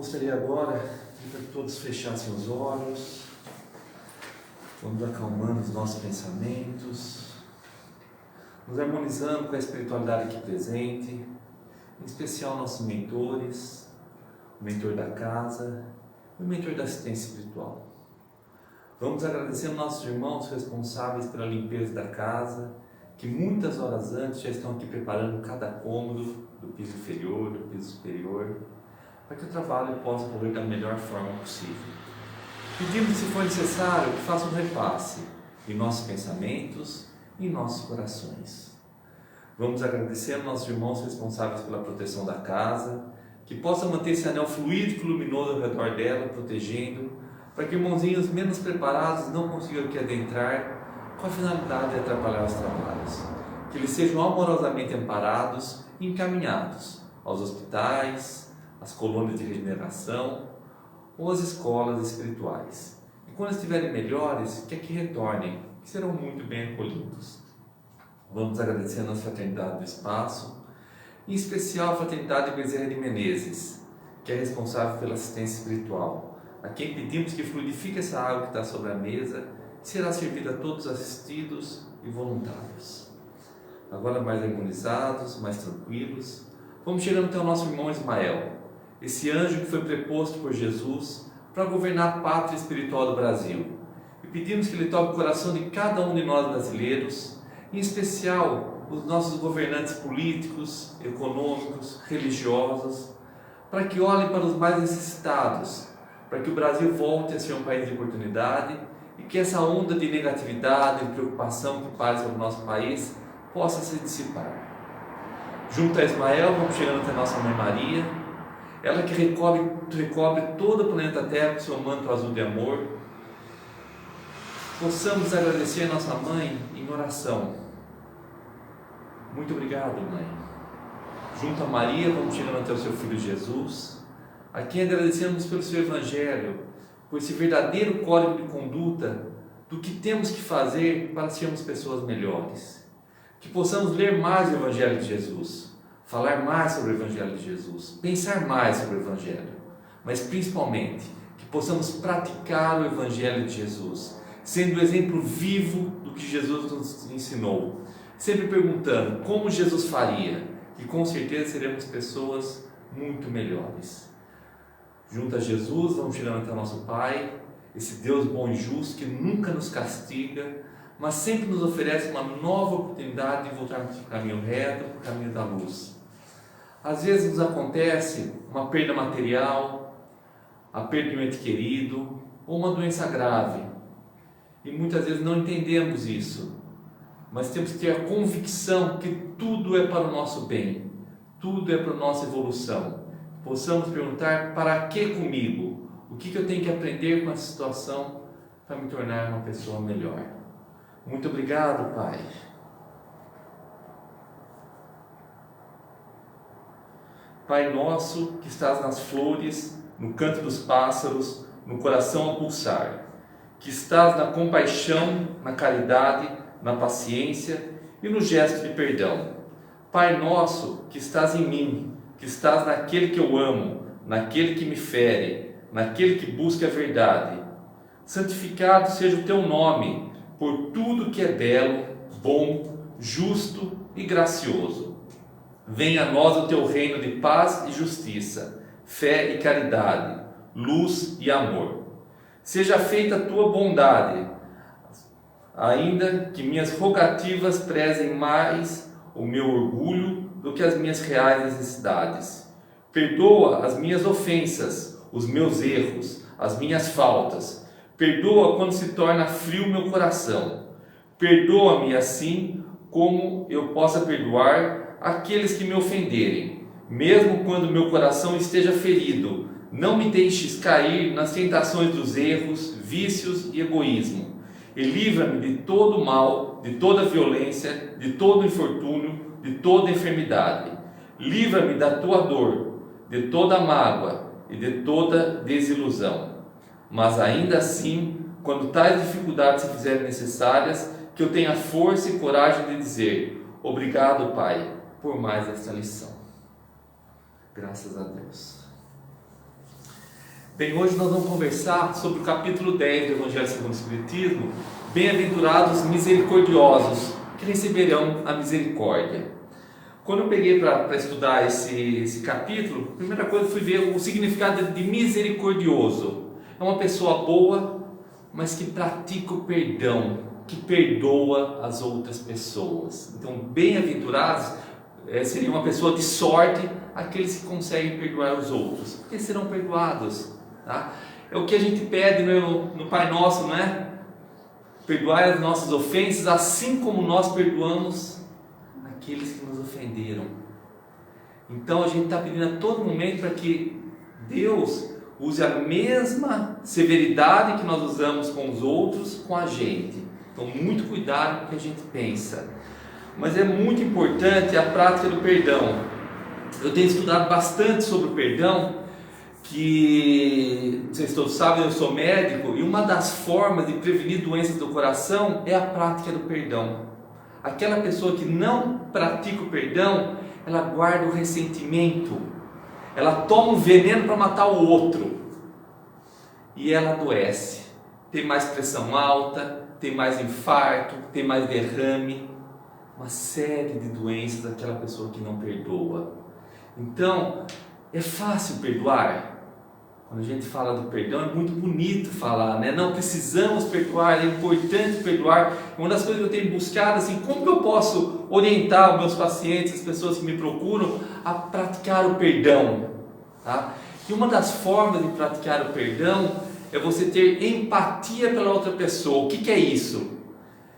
gostaria agora de que todos fechassem os olhos, vamos acalmando os nossos pensamentos, nos harmonizando com a espiritualidade aqui presente, em especial nossos mentores, o mentor da casa e o mentor da assistência espiritual. Vamos agradecer aos nossos irmãos responsáveis pela limpeza da casa, que muitas horas antes já estão aqui preparando cada cômodo do piso inferior, do piso superior, para que o trabalho possa ocorrer da melhor forma possível. Pedimos, se for necessário, que façam um repasse em nossos pensamentos e em nossos corações. Vamos agradecer aos nossos irmãos responsáveis pela proteção da casa, que possa manter esse anel fluídico e luminoso ao redor dela, protegendo, para que irmãozinhos menos preparados não consigam aqui adentrar com a finalidade de atrapalhar os trabalhos. Que eles sejam amorosamente amparados e encaminhados aos hospitais, às colônias de regeneração ou às escolas espirituais. E quando estiverem melhores, que aqui retornem, que serão muito bem acolhidos. Vamos agradecer a nossa fraternidade do espaço, em especial a fraternidade Bezerra de Menezes, que é responsável pela assistência espiritual, a quem pedimos que fluidifique essa água que está sobre a mesa, que será servida a todos os assistidos e voluntários. Agora mais harmonizados, mais tranquilos, vamos chegando até o nosso irmão Ismael, esse anjo que foi preposto por Jesus para governar a pátria espiritual do Brasil. E pedimos que ele toque o coração de cada um de nós brasileiros, em especial os nossos governantes políticos, econômicos, religiosos, para que olhem para os mais necessitados, para que o Brasil volte a ser um país de oportunidade e que essa onda de negatividade, de preocupação que paira sobre o nosso país possa se dissipar. Junto a Ismael, vamos chegando até a nossa Mãe Maria, ela que recobre todo o planeta Terra com seu manto azul de amor. Possamos agradecer a nossa Mãe em oração. Muito obrigado, Mãe. Junto a Maria, vamos chegando até o seu Filho Jesus, a quem agradecemos pelo seu Evangelho, por esse verdadeiro código de conduta do que temos que fazer para sermos pessoas melhores. Que possamos ler mais o Evangelho de Jesus, falar mais sobre o Evangelho de Jesus, pensar mais sobre o Evangelho, mas principalmente que possamos praticar o Evangelho de Jesus, sendo o exemplo vivo do que Jesus nos ensinou, sempre perguntando como Jesus faria, e com certeza seremos pessoas muito melhores. Junto a Jesus, vamos chegando até o nosso Pai, esse Deus bom e justo que nunca nos castiga, mas sempre nos oferece uma nova oportunidade de voltarmos para o caminho reto, para o caminho da luz. Às vezes nos acontece uma perda material, a perda de um ente querido, ou uma doença grave, e muitas vezes não entendemos isso, mas temos que ter a convicção que tudo é para o nosso bem, tudo é para a nossa evolução. Possamos perguntar: para que comigo? O que eu tenho que aprender com essa situação para me tornar uma pessoa melhor? Muito obrigado, Pai. Pai nosso que estás nas flores, no canto dos pássaros, no coração a pulsar, que estás na compaixão, na caridade, na paciência e no gesto de perdão. Pai nosso que estás em mim, que estás naquele que eu amo, naquele que me fere, naquele que busca a verdade. Santificado seja o teu nome, por tudo que é belo, bom, justo e gracioso. Venha a nós o teu reino de paz e justiça, fé e caridade, luz e amor. Seja feita a tua bondade, ainda que minhas rogativas prezem mais o meu orgulho do que as minhas reais necessidades. Perdoa as minhas ofensas, os meus erros, as minhas faltas. Perdoa quando se torna frio meu coração. Perdoa-me assim como eu possa perdoar aqueles que me ofenderem, mesmo quando meu coração esteja ferido. Não me deixes cair nas tentações dos erros, vícios e egoísmo. E livra-me de todo mal, de toda violência, de todo infortúnio, de toda enfermidade. Livra-me da tua dor, de toda mágoa e de toda desilusão. Mas ainda assim, quando tais dificuldades se fizerem necessárias, que eu tenha força e coragem de dizer: obrigado, Pai, por mais esta lição. Graças a Deus. Bem, hoje nós vamos conversar sobre o capítulo 10 do Evangelho segundo o Espiritismo, Bem-aventurados misericordiosos, que receberão a misericórdia. Quando eu peguei para estudar esse capítulo, a primeira coisa foi ver o significado de misericordioso. É uma pessoa boa, mas que pratica o perdão, que perdoa as outras pessoas. Então, bem-aventurados seria uma pessoa de sorte, aqueles que conseguem perdoar os outros, porque serão perdoados. Tá? É o que a gente pede no Pai Nosso, não é? Perdoai as nossas ofensas, assim como nós perdoamos aqueles que nos ofenderam. Então a gente está pedindo a todo momento para que Deus use a mesma severidade que nós usamos com os outros, com a gente. Então muito cuidado com o que a gente pensa. Mas é muito importante a prática do perdão. Eu tenho estudado bastante sobre o perdão, que vocês todos sabem, eu sou médico, e uma das formas de prevenir doenças do coração é a prática do perdão. Aquela pessoa que não pratica o perdão, ela guarda o ressentimento, ela toma um veneno para matar o outro, e ela adoece, tem mais pressão alta, tem mais infarto, tem mais derrame, uma série de doenças daquela pessoa que não perdoa. Então, é fácil perdoar? Quando a gente fala do perdão, é muito bonito falar, né? Não precisamos perdoar, é importante perdoar. Uma das coisas que eu tenho buscado, assim, como que eu posso orientar os meus pacientes, as pessoas que me procuram, a praticar o perdão, tá? E uma das formas de praticar o perdão é você ter empatia pela outra pessoa. O que é isso?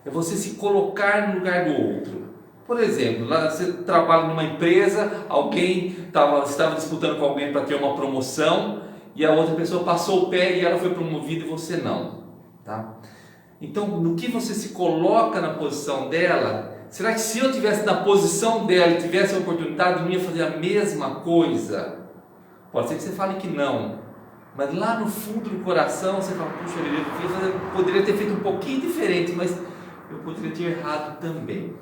É você se colocar no lugar do outro. Por exemplo, lá você trabalha numa empresa, alguém estava disputando com alguém para ter uma promoção, e a outra pessoa passou o pé e ela foi promovida e você não, tá? Então, no que você se coloca na posição dela, será que se eu tivesse na posição dela e tivesse a oportunidade, eu não ia fazer a mesma coisa? Pode ser que você fale que não, mas lá no fundo do coração você fala, puxa, eu poderia ter feito um pouquinho diferente, mas eu poderia ter errado também,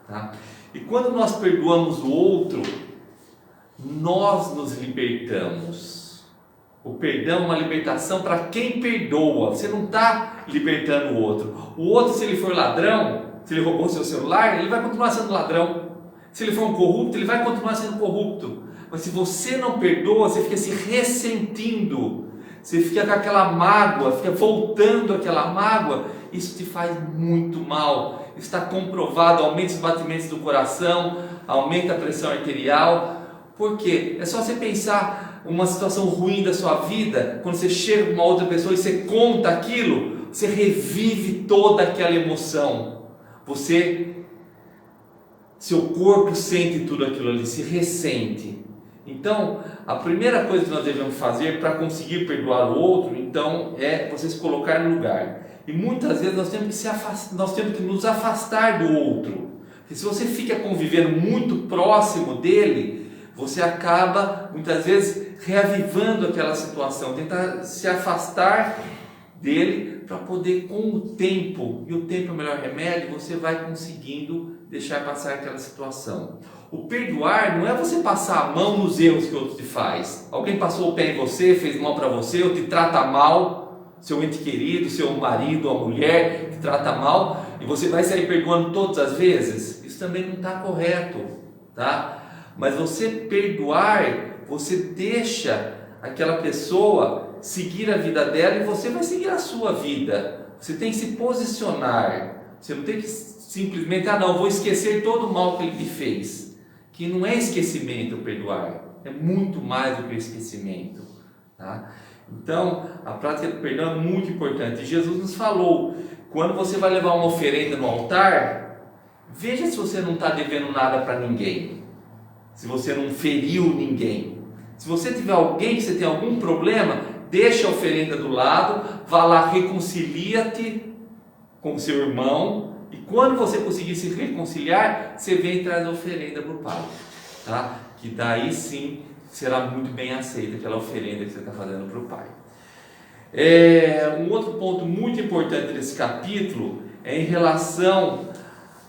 tá? E quando nós perdoamos o outro, nós nos libertamos. O perdão é uma libertação para quem perdoa. Você não está libertando o outro. O outro, se ele for ladrão, se ele roubou seu celular, ele vai continuar sendo ladrão. Se ele for um corrupto, ele vai continuar sendo corrupto. Mas se você não perdoa, você fica se ressentindo, você fica com aquela mágoa, fica voltando aquela mágoa, isso te faz muito mal. Está comprovado, aumenta os batimentos do coração, aumenta a pressão arterial. Por quê? É só você pensar uma situação ruim da sua vida, quando você chega com uma outra pessoa e você conta aquilo, você revive toda aquela emoção. Seu corpo sente tudo aquilo ali, se ressente. Então, a primeira coisa que nós devemos fazer para conseguir perdoar o outro, então, é você se colocar no lugar. E muitas vezes nós temos que nos afastar do outro. Porque se você fica convivendo muito próximo dele, você acaba, muitas vezes, reavivando aquela situação, tentar se afastar dele para poder, com o tempo, e o tempo é o melhor remédio, você vai conseguindo deixar passar aquela situação. O perdoar não é você passar a mão nos erros que o outro te faz. Alguém passou o pé em você, fez mal para você, ou te trata mal, seu ente querido, seu marido ou mulher te trata mal, e você vai sair perdoando todas as vezes? Isso também não está correto, tá? Mas você perdoar, você deixa aquela pessoa seguir a vida dela e você vai seguir a sua vida. Você tem que se posicionar. Você não tem que simplesmente, vou esquecer todo o mal que ele me fez. Que não é esquecimento perdoar. É muito mais do que o esquecimento, tá? Então, a prática do perdão é muito importante. Jesus nos falou, quando você vai levar uma oferenda no altar, veja se você não está devendo nada para ninguém. Se você não feriu ninguém. Se você tiver alguém que você tem algum problema, deixa a oferenda do lado, vá lá, reconcilia-te com o seu irmão, e quando você conseguir se reconciliar, você vem e traz a oferenda para o Pai, tá? Que daí sim será muito bem aceita aquela oferenda que você está fazendo para o Pai. Um outro ponto muito importante desse capítulo é em relação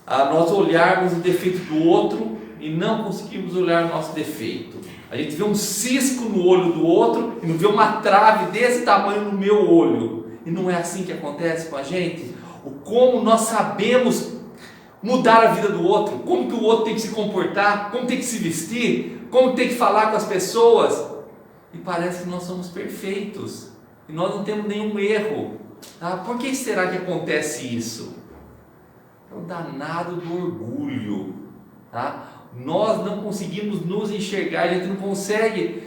a nós olharmos o defeito do outro e não conseguirmos olhar o nosso defeito. A gente vê um cisco no olho do outro e não vê uma trave desse tamanho no meu olho. E não é assim que acontece com a gente? Como nós sabemos mudar a vida do outro, como que o outro tem que se comportar, como tem que se vestir, como tem que falar com as pessoas. E parece que nós somos perfeitos, e nós não temos nenhum erro. Por que será que acontece isso? É o danado do orgulho. Nós não conseguimos nos enxergar, a gente não consegue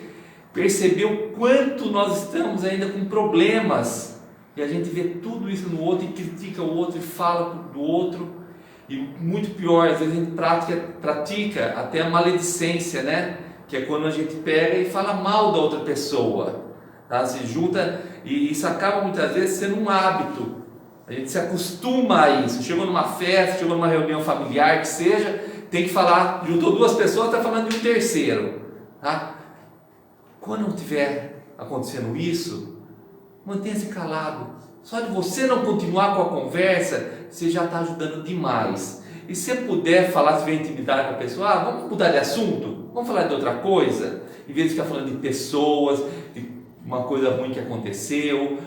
perceber o quanto nós estamos ainda com problemas. E a gente vê tudo isso no outro e critica o outro e fala do outro. E muito pior, às vezes a gente pratica até a maledicência, né? Que é quando a gente pega e fala mal da outra pessoa. Se junta, e isso acaba muitas vezes sendo um hábito. A gente se acostuma a isso. Chegou numa festa, chegou numa reunião familiar, que seja, tem que falar, juntou duas pessoas, está falando de um terceiro. Quando não estiver acontecendo isso, mantenha-se calado. Só de você não continuar com a conversa, você já está ajudando demais. E se puder falar, se tiver intimidade com a pessoa, vamos mudar de assunto, vamos falar de outra coisa, em vez de ficar falando de pessoas, de uma coisa ruim que aconteceu.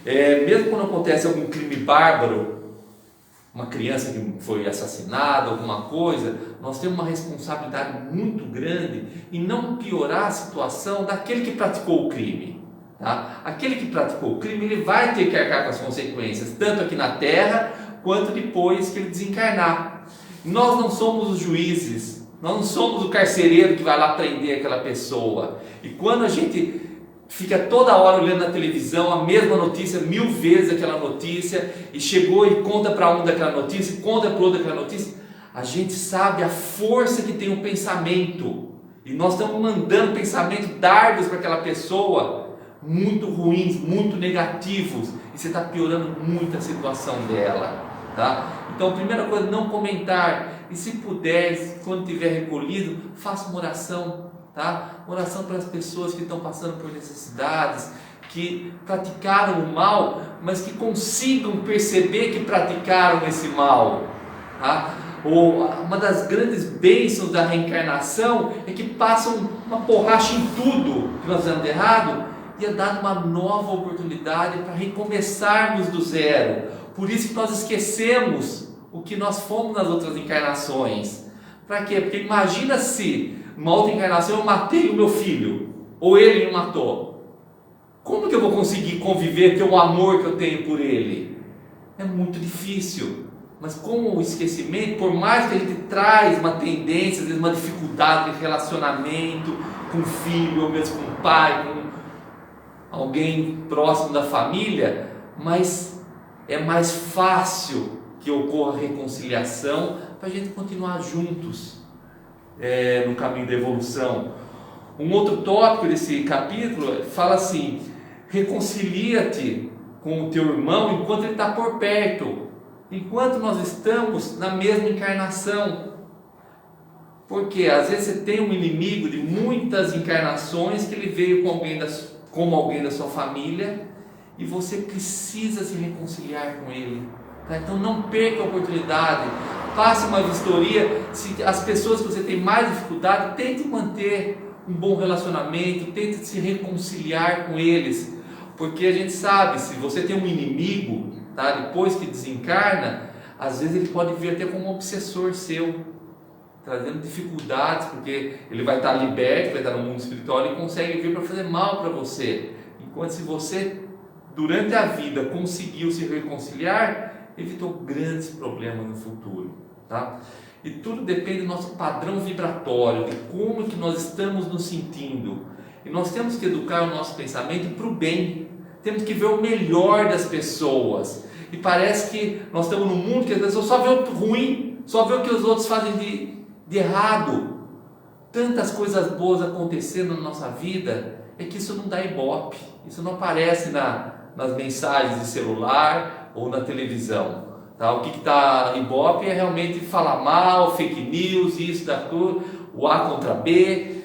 Mesmo quando acontece algum crime bárbaro, uma criança que foi assassinada, alguma coisa, nós temos uma responsabilidade muito grande em não piorar a situação daquele que praticou o crime. Aquele que praticou o crime, ele vai ter que arcar com as consequências, tanto aqui na terra, quanto depois que ele desencarnar. Nós não somos os juízes, nós não somos o carcereiro que vai lá prender aquela pessoa. E quando a gente fica toda hora olhando na televisão a mesma notícia, 1000 vezes aquela notícia, e chegou e conta para um daquela notícia, conta para o outro daquela notícia, a gente sabe a força que tem o pensamento, e nós estamos mandando pensamentos dardos para aquela pessoa, muito ruins, muito negativos, e você está piorando muito a situação dela. Então, a primeira coisa, não comentar, e se puder, quando tiver recolhido, faça uma oração. Uma oração para as pessoas que estão passando por necessidades, que praticaram o mal, mas que consigam perceber que praticaram esse mal. Uma das grandes bênçãos da reencarnação é que passam uma borracha em tudo que nós fizemos de errado e é dada uma nova oportunidade para recomeçarmos do zero. Por isso que nós esquecemos o que nós fomos nas outras encarnações. Para quê? Porque imagina se numa outra encarnação eu matei o meu filho, ou ele me matou. Como que eu vou conseguir conviver, ter o amor que eu tenho por ele? É muito difícil. Mas com o esquecimento, por mais que a gente traz uma tendência, às vezes uma dificuldade de relacionamento com o filho, ou mesmo com o pai, com alguém próximo da família, mas é mais fácil que ocorra a reconciliação para a gente continuar juntos no caminho da evolução. Um outro tópico desse capítulo fala assim: reconcilia-te com o teu irmão enquanto ele está por perto, enquanto nós estamos na mesma encarnação. Porque às vezes você tem um inimigo de muitas encarnações que ele veio como alguém da sua família e você precisa se reconciliar com ele. Então não perca a oportunidade, faça uma vistoria. Se as pessoas que você tem mais dificuldade, tente manter um bom relacionamento, tente se reconciliar com eles, porque a gente sabe, se você tem um inimigo, depois que desencarna, às vezes ele pode vir até como um obsessor seu, trazendo dificuldades, porque ele vai estar liberto, vai estar no mundo espiritual e consegue vir para fazer mal para você. Enquanto se você, durante a vida, conseguiu se reconciliar, evitou grandes problemas no futuro. E tudo depende do nosso padrão vibratório, de como que nós estamos nos sentindo. E nós temos que educar o nosso pensamento para o bem. Temos que ver o melhor das pessoas. E parece que nós estamos num mundo que as pessoas só vê o ruim, só vê o que os outros fazem de errado. Tantas coisas boas acontecendo na nossa vida, é que isso não dá ibope. Isso não aparece nas mensagens de celular ou na televisão. O que está ibope é realmente falar mal, fake news, isso, daquilo, o A contra B.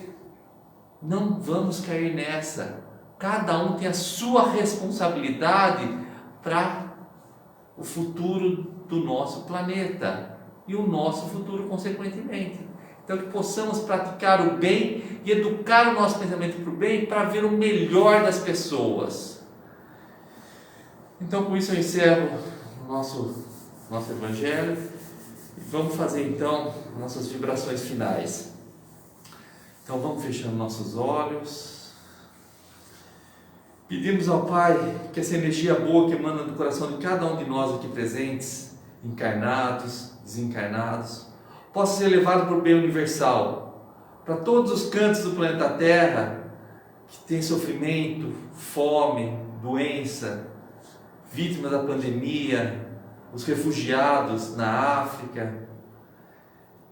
Não vamos cair nessa. Cada um tem a sua responsabilidade para o futuro do nosso planeta e o nosso futuro consequentemente. Então que possamos praticar o bem e educar o nosso pensamento para o bem, para ver o melhor das pessoas. Então com isso eu encerro o nosso Evangelho e vamos fazer então nossas vibrações finais. Então vamos fechando nossos olhos. Pedimos ao Pai que essa energia boa que emana do coração de cada um de nós aqui presentes, encarnados, desencarnados, possa ser levado para o bem universal, para todos os cantos do planeta Terra que tem sofrimento, fome, doença, vítimas da pandemia, os refugiados na África,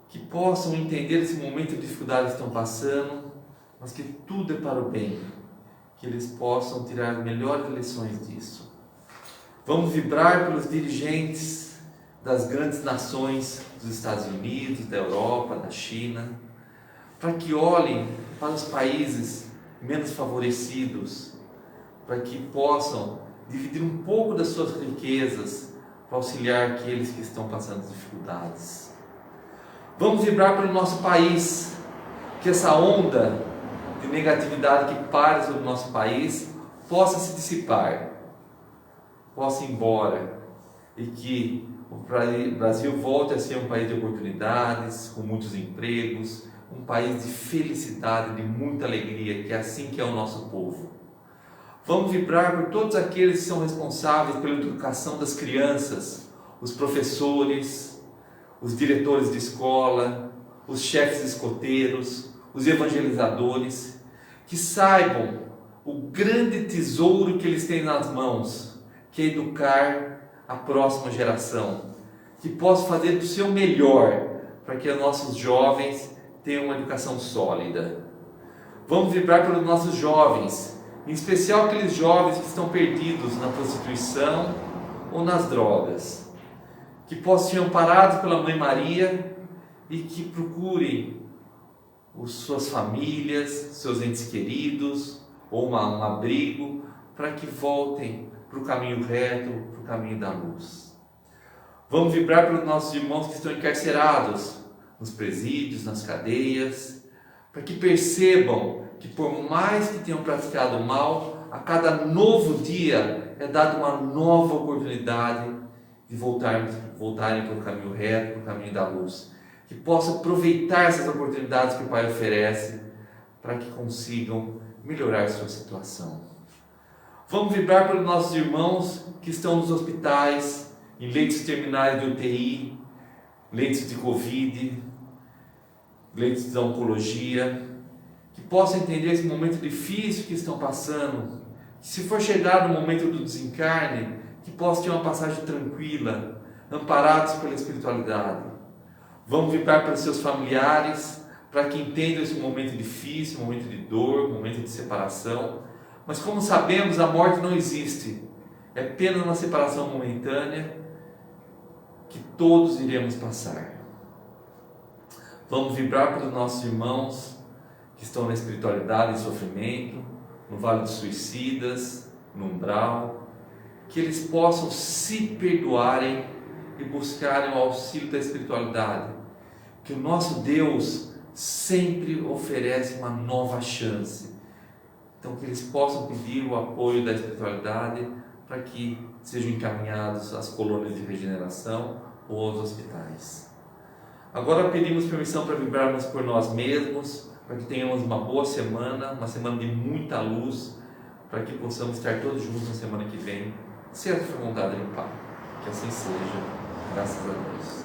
que possam entender esse momento de dificuldade que estão passando, mas que tudo é para o bem, que eles possam tirar as melhores lições disso. Vamos vibrar pelos dirigentes das grandes nações dos Estados Unidos, da Europa, da China, para que olhem para os países menos favorecidos, para que possam dividir um pouco das suas riquezas para auxiliar aqueles que estão passando dificuldades. Vamos vibrar pelo nosso país, que essa onda de negatividade que para sobre o nosso país possa se dissipar, possa ir embora, e que o Brasil volte a ser um país de oportunidades, com muitos empregos, um país de felicidade, de muita alegria, que é assim que é o nosso povo. Vamos vibrar por todos aqueles que são responsáveis pela educação das crianças, os professores, os diretores de escola, os chefes escoteiros, os evangelizadores, que saibam o grande tesouro que eles têm nas mãos, que é educar a próxima geração, que possam fazer do seu melhor para que os nossos jovens tenham uma educação sólida. Vamos vibrar pelos nossos jovens, em especial aqueles jovens que estão perdidos na prostituição ou nas drogas, que possam ser amparados pela Mãe Maria e que procurem suas famílias, seus entes queridos, ou um abrigo, para que voltem para o caminho reto, para o caminho da luz. Vamos vibrar pelos nossos irmãos que estão encarcerados, nos presídios, nas cadeias, para que percebam que por mais que tenham praticado o mal, a cada novo dia é dada uma nova oportunidade de voltarem para o caminho reto, para o caminho da luz. Que possam aproveitar essas oportunidades que o Pai oferece para que consigam melhorar sua situação. Vamos vibrar pelos nossos irmãos que estão nos hospitais, em leitos terminais de UTI, leitos de Covid, leitos de oncologia, que possam entender esse momento difícil que estão passando, que se for chegar no momento do desencarne, que possam ter uma passagem tranquila, amparados pela espiritualidade. Vamos vibrar para seus familiares, para que entendam esse momento difícil, momento de dor, momento de separação. Mas como sabemos, a morte não existe, é apenas uma separação momentânea que todos iremos passar. Vamos vibrar para os nossos irmãos que estão na espiritualidade e sofrimento, no vale dos suicidas, no umbral, que eles possam se perdoarem e buscarem o auxílio da espiritualidade, que o nosso Deus sempre oferece uma nova chance. Então que eles possam pedir o apoio da espiritualidade para que sejam encaminhados às colônias de regeneração ou aos hospitais. Agora pedimos permissão para vibrarmos por nós mesmos, para que tenhamos uma boa semana, uma semana de muita luz, para que possamos estar todos juntos na semana que vem, se a vontade do Pai. Que assim seja, graças a Deus.